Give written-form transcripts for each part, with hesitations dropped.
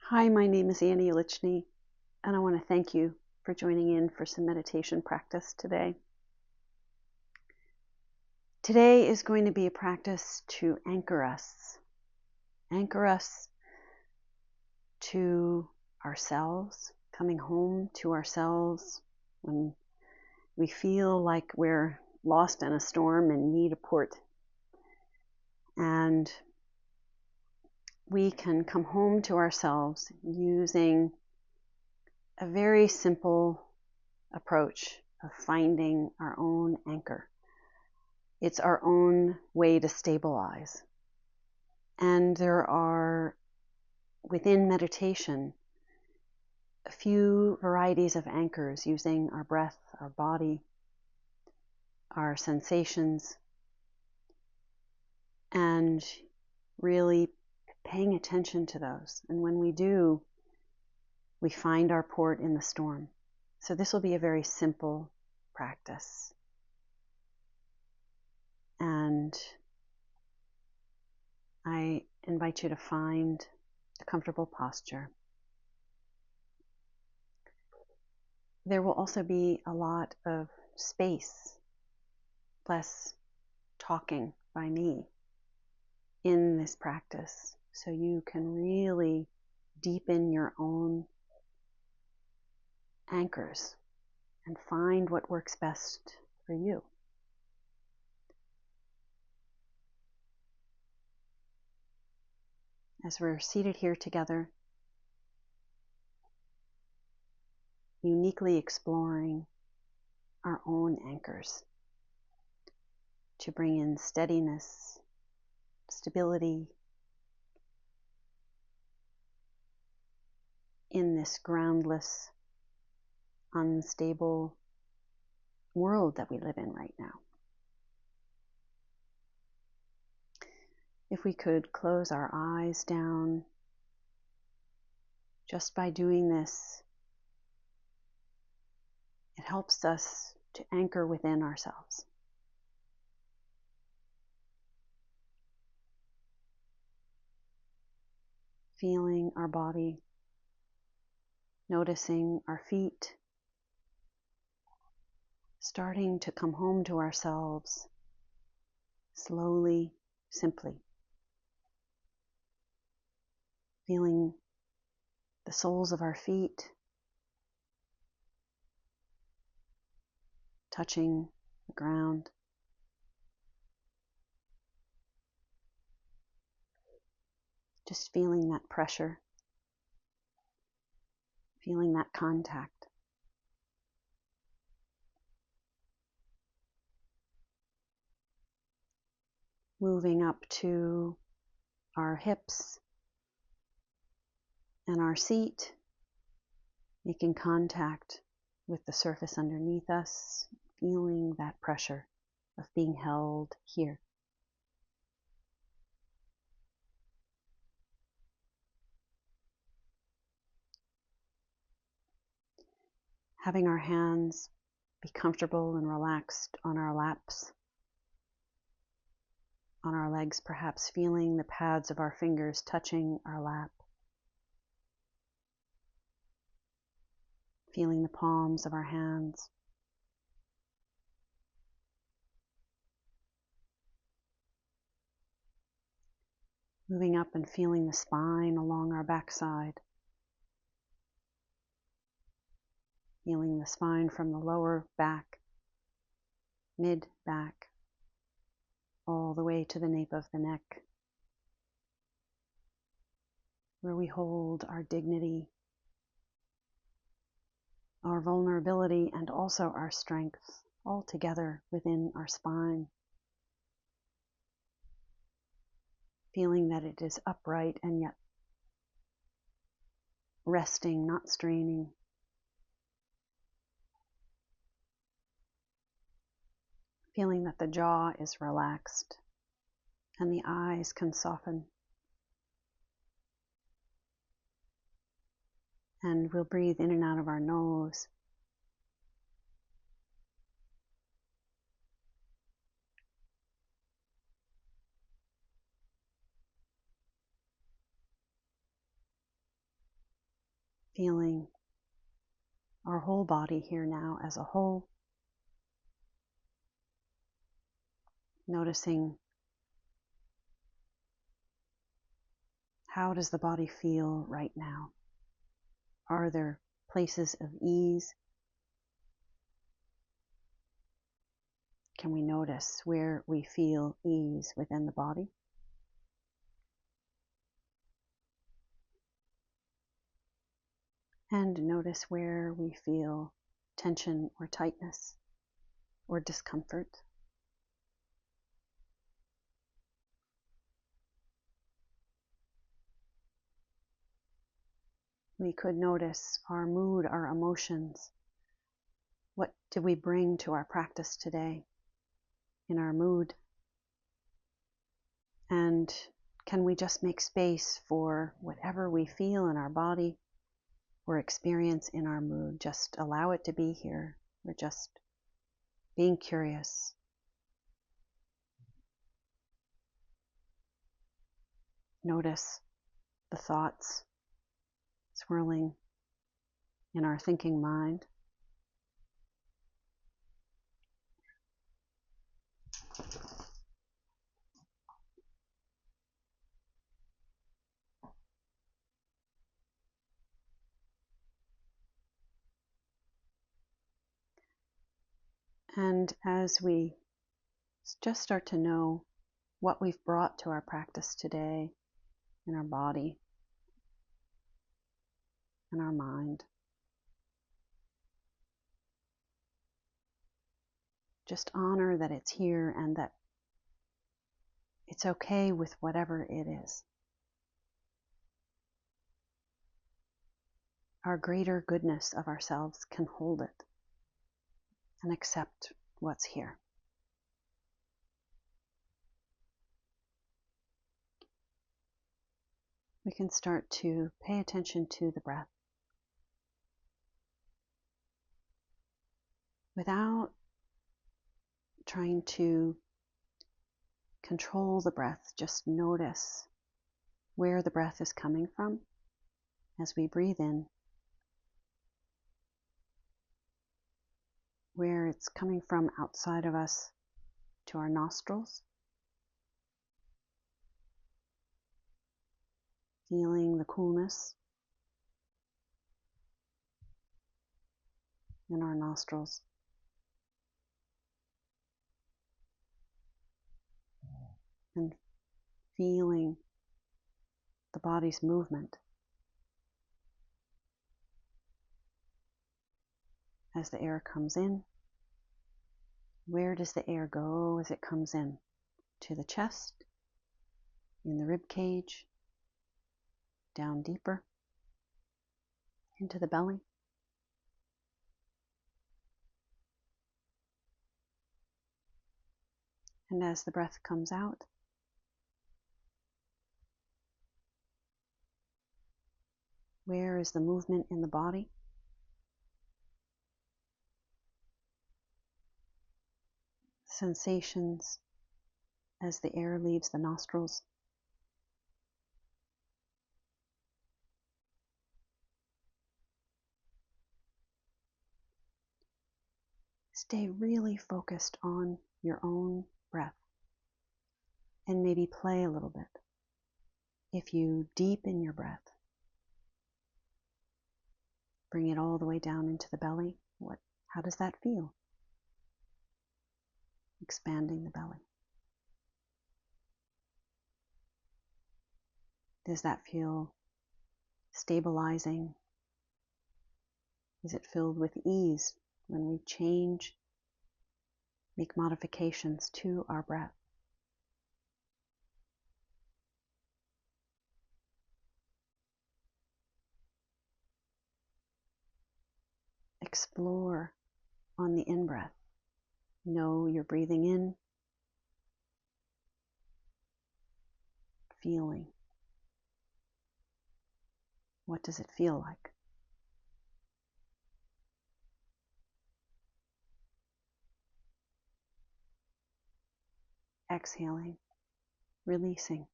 Hi, my name is Annie Lichny, and I want to thank you for joining in for some meditation practice today. Today is going to be a practice to anchor us to ourselves, coming home to ourselves when we feel like we're lost in a storm and need a port. And we can come home to ourselves using a very simple approach of finding our own anchor. It's our own way to stabilize. And there are, within meditation, a few varieties of anchors using our breath, our body, our sensations, and really paying attention to those. And when we do, we find our port in the storm. So this will be a very simple practice. And I invite you to find a comfortable posture. There will also be a lot of space, less talking by me in this practice, so you can really deepen your own anchors and find what works best for you. As we're seated here together, uniquely exploring our own anchors to bring in steadiness, stability in this groundless, unstable world that we live in right now. If we could close our eyes down, just by doing this, it helps us to anchor within ourselves. Feeling our body, noticing our feet, starting to come home to ourselves slowly, simply. Feeling the soles of our feet touching the ground. Just feeling that pressure, feeling that contact. Moving up to our hips and our seat, making contact with the surface underneath us, feeling that pressure of being held here. Having our hands be comfortable and relaxed on our laps, on our legs, perhaps feeling the pads of our fingers touching our lap. Feeling the palms of our hands. Moving up and feeling the spine along our backside. Feeling the spine from the lower back, mid-back, all the way to the nape of the neck, where we hold our dignity, our vulnerability, and also our strength all together within our spine. Feeling that it is upright and yet resting, not straining. Feeling that the jaw is relaxed and the eyes can soften. And we'll breathe in and out of our nose. feeling our whole body here now as a whole, noticing how does the body feel right now? Are there places of ease? Can we notice where we feel ease within the body? And notice where we feel tension or tightness or discomfort. We could notice our mood, our emotions. What did we bring to our practice today in our mood? And can we just make space for whatever we feel in our body or experience in our mood? Just allow it to be here. We're just being curious. Notice the thoughts swirling in our thinking mind. And as we just start to know what we've brought to our practice today in our body and our mind, just honor that it's here and that it's okay with whatever it is. Our greater goodness of ourselves can hold it and accept what's here. We can start to pay attention to the breath without trying to control the breath. Just notice where the breath is coming from as we breathe in, where it's coming from outside of us to our nostrils, feeling the coolness in our nostrils, and feeling the body's movement as the air comes in. Where does the air go as it comes in? To the chest, in the rib cage, down deeper, into the belly. And as the breath comes out, where is the movement in the body? Sensations as the air leaves the nostrils. Stay really focused on your own breath and maybe play a little bit. If you deepen your breath, bring it all the way down into the belly, how does that feel? Expanding the belly. Does that feel stabilizing? Is it filled with ease when we change, make modifications to our breath? Explore on the in-breath. Know you're breathing in, feeling. What does it feel like? Exhaling, releasing.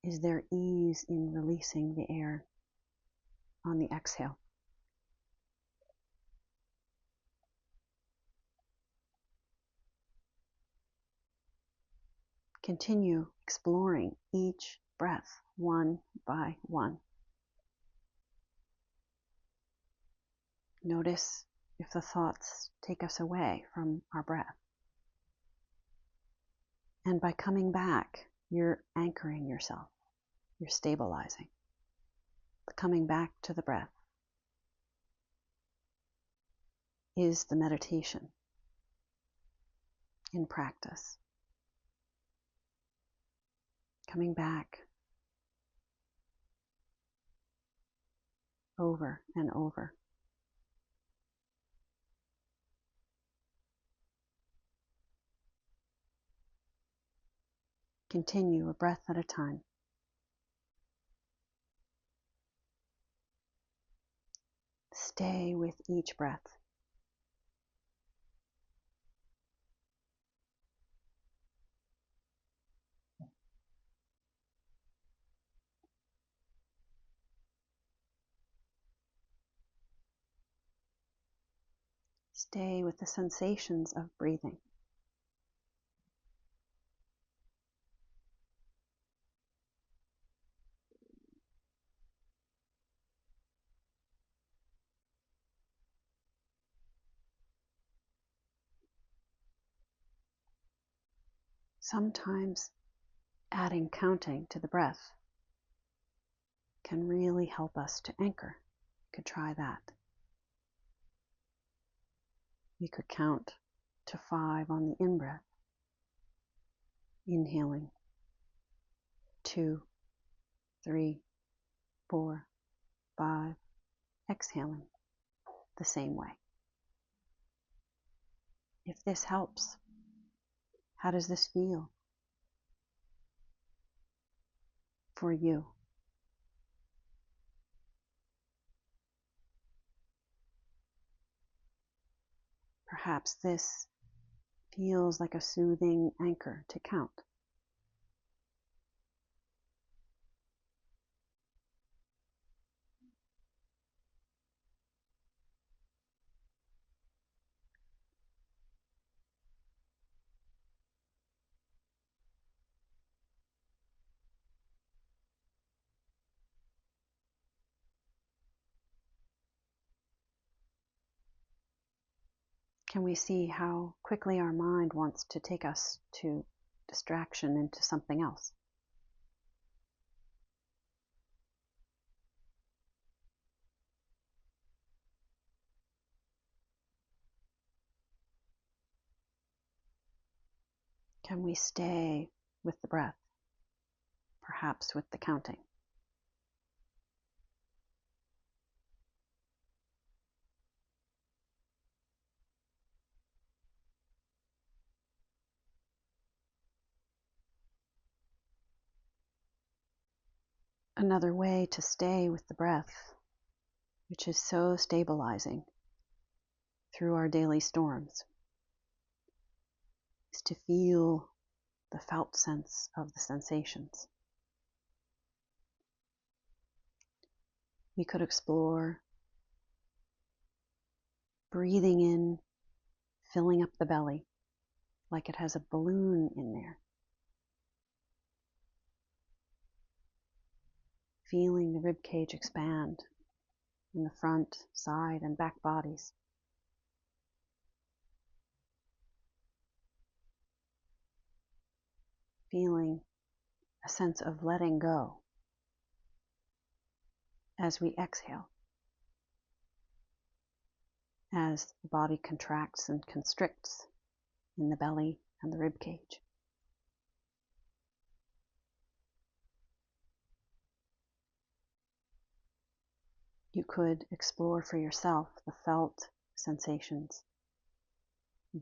Is there ease in releasing the air on the exhale? Continue exploring each breath one by one. Notice if the thoughts take us away from our breath. And by coming back, you're anchoring yourself. You're stabilizing. Coming back to the breath is the meditation in practice. Coming back over and over. Continue a breath at a time. Stay with each breath. Stay with the sensations of breathing. Sometimes adding counting to the breath can really help us to anchor. You could try that. We could count to 5 on the in-breath. Inhaling. 2, 3, 4, 5. Exhaling the same way. If this helps, how does this feel for you? Perhaps this feels like a soothing anchor to count. Can we see how quickly our mind wants to take us to distraction into something else? Can we stay with the breath, perhaps with the counting? Another way to stay with the breath, which is so stabilizing through our daily storms, is to feel the felt sense of the sensations. We could explore breathing in, filling up the belly like it has a balloon in there. Feeling the rib cage expand in the front, side, and back bodies. Feeling a sense of letting go as we exhale, as the body contracts and constricts in the belly and the rib cage. You could explore for yourself the felt sensations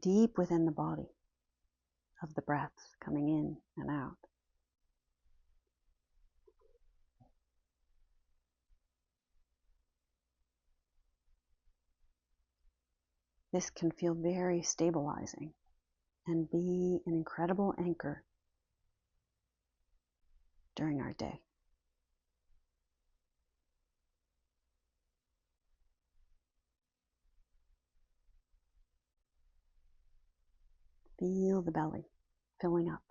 deep within the body of the breath coming in and out. This can feel very stabilizing and be an incredible anchor during our day. Feel the belly filling up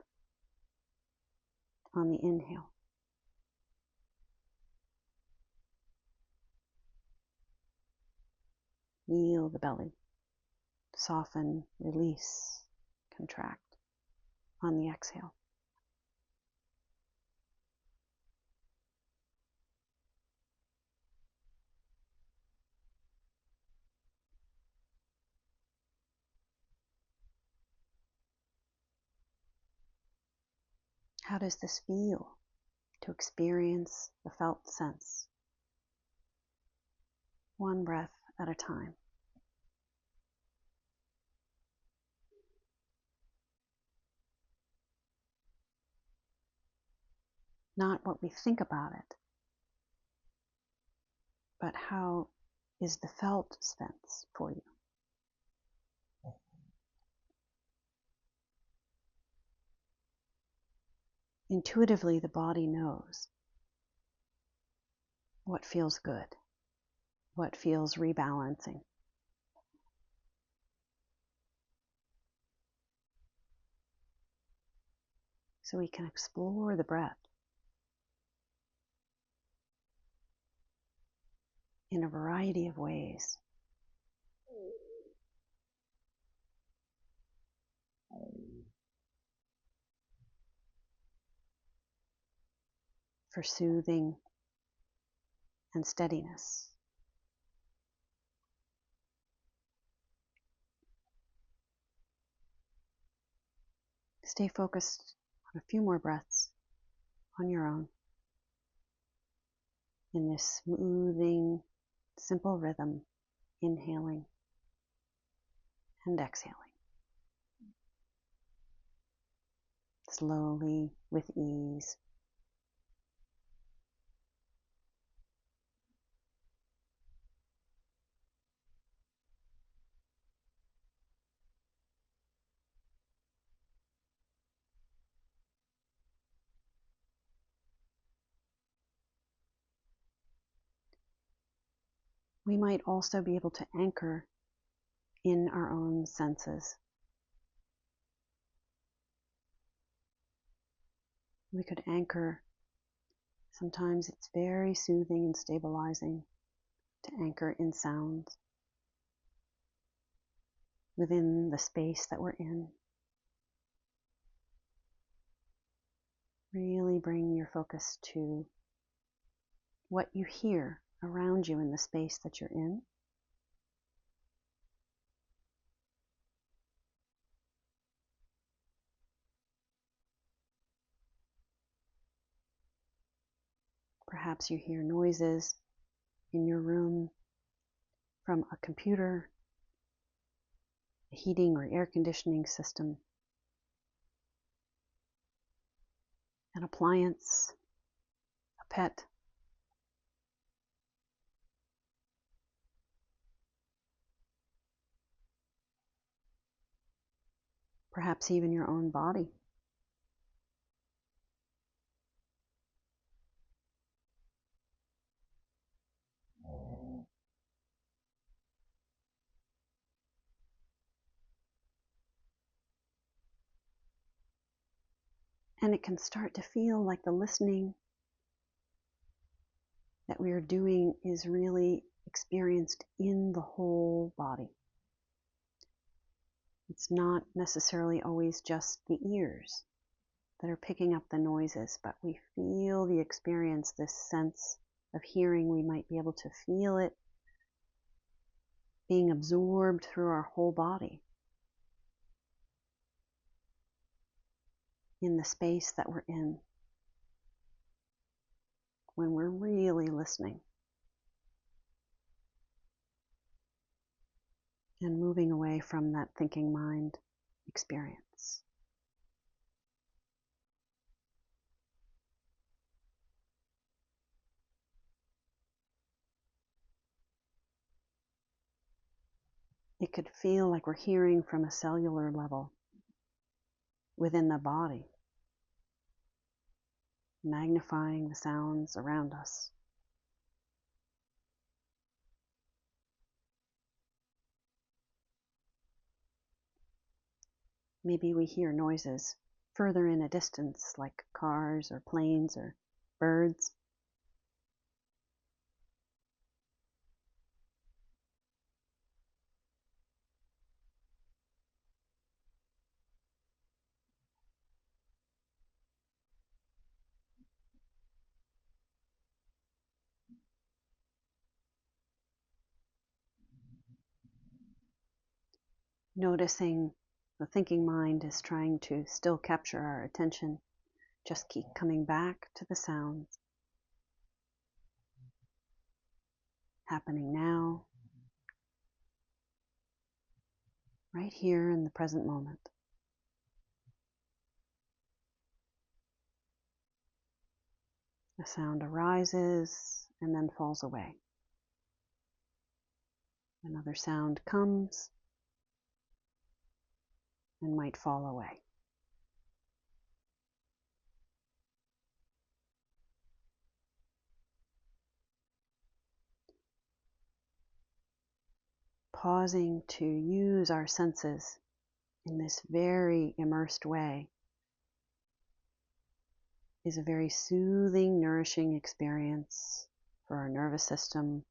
on the inhale. Feel the belly soften, release, contract on the exhale. How does this feel to experience the felt sense? One breath at a time. Not what we think about it, but how is the felt sense for you? Intuitively, the body knows what feels good, what feels rebalancing. So we can explore the breath in a variety of ways. For soothing and steadiness. Stay focused on a few more breaths on your own in this smoothing, simple rhythm, inhaling and exhaling. Slowly, with ease. We might also be able to anchor in our own senses. We could anchor. Sometimes it's very soothing and stabilizing to anchor in sounds within the space that we're in. Really bring your focus to what you hear around you in the space that you're in. Perhaps you hear noises in your room from a computer, a heating or air conditioning system, an appliance, a pet. Perhaps even your own body. And it can start to feel like the listening that we are doing is really experienced in the whole body. It's not necessarily always just the ears that are picking up the noises, but we feel the experience, this sense of hearing. We might be able to feel it being absorbed through our whole body in the space that we're in when we're really listening and moving away from that thinking mind experience. It could feel like we're hearing from a cellular level within the body. magnifying the sounds around us. Maybe we hear noises further in a distance, like cars or planes or birds. Noticing the thinking mind is trying to still capture our attention. Just keep coming back to the sounds happening now, right here in the present moment. The sound arises and then falls away. Another sound comes and might fall away. Pausing to use our senses in this very immersed way is a very soothing, nourishing experience for our nervous system,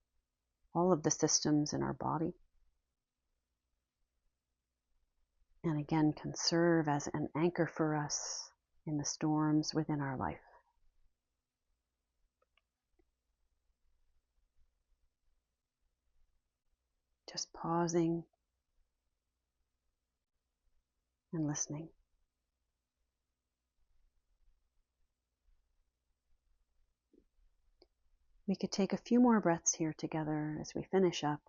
all of the systems in our body, and again can serve as an anchor for us in the storms within our life. Just pausing and listening. We could take a few more breaths here together as we finish up,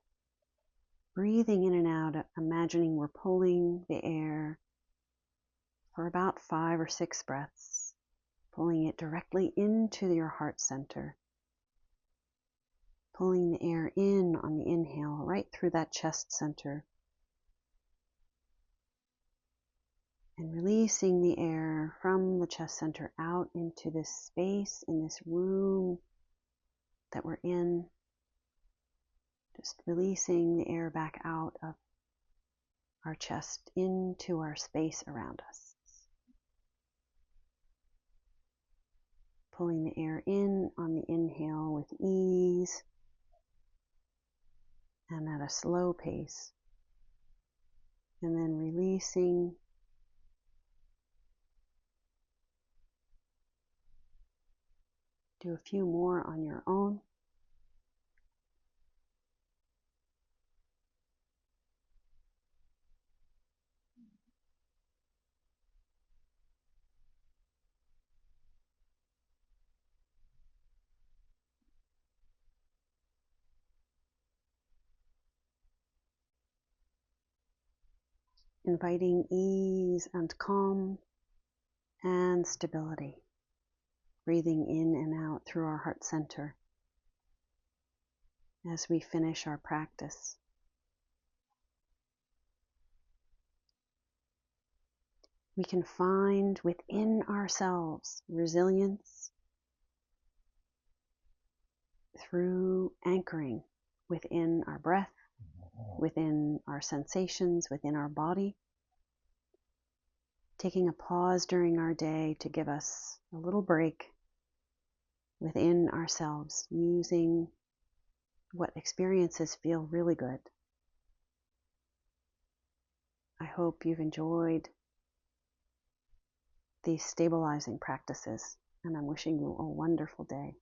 breathing in and out, imagining we're pulling the air for about 5 or 6 breaths, pulling it directly into your heart center, pulling the air in on the inhale right through that chest center, and releasing the air from the chest center out into this space, in this room that we're in, just releasing the air back out of our chest into our space around us. Pulling the air in on the inhale with ease and at a slow pace, and then releasing. Do a few more on your own. Inviting ease and calm and stability. Breathing in and out through our heart center as we finish our practice. We can find within ourselves resilience through anchoring within our breath, within our sensations, within our body. Taking a pause during our day to give us a little break within ourselves, using what experiences feel really good. I hope you've enjoyed these stabilizing practices, and I'm wishing you a wonderful day.